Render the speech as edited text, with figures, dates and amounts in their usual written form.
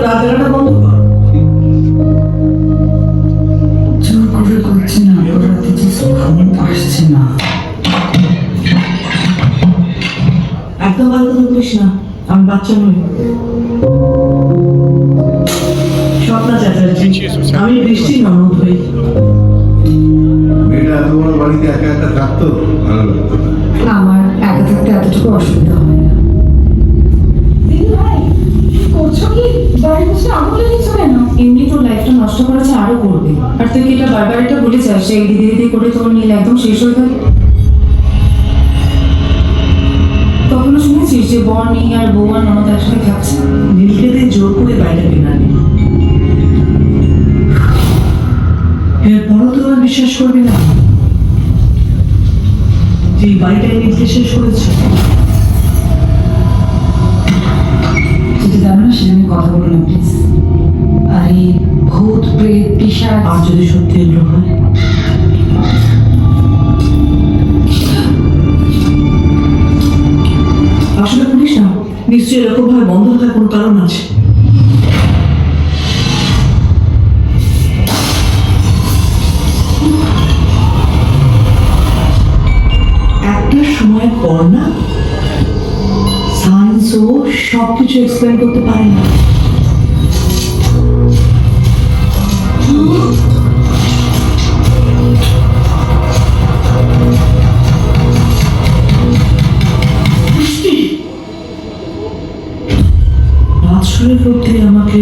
রাত জায়গাটা বন্ধ কর। জোর করে করছি না, রাতে যে ঘুম আসছে না। একদম ভালো কথা বলিস না, আমি বাচ্চা নই। স্বপ্না চ্যাটার্জি, আমি বৃষ্টি ননদ হই। মেয়েটা এত বড় বাড়িতে একা একা থাকতো, ভালো লাগতো না। আমার একা থাকতে এতটুকু অসুবিধা হয় না। দিদি ভাই কি করছো কি? বাড়ি বসে আঙুল দিচ্ছ কেন? এমনি তোর লাইফটা নষ্ট করেছে, আরো করবে। আর তুই কি এটা বারবার এটা বলে যাস সেই দিদি দিদি করে তোর নীল একদম শেষ হয়ে গেল? কখনো শুনেছিস যে বর নেই আর বউ আর ননদ একসাথে থাকছে? নীলকে দিয়ে জোর করে বাইরে কেনানি। এরপরও তো আর বিশ্বাস করবি না যে এই বাড়িটাই নীলকে শেষ করেছে। যদি জানো না সেটা আমি কথা বললাম প্লিজ। আর এই ভূত প্রেত পিশাচ আর যদি সত্যি এগুলো হয়, আসলে বলিস না, নিশ্চয়ই এরকম ভাবে বন্ধ থাকার কোনো কারণ আছে। একটা সময় পর না সায়েন্সও সবকিছু এক্সপ্লেন করতে পারে না। বৃষ্টি রাত শুনে করতে আমাকে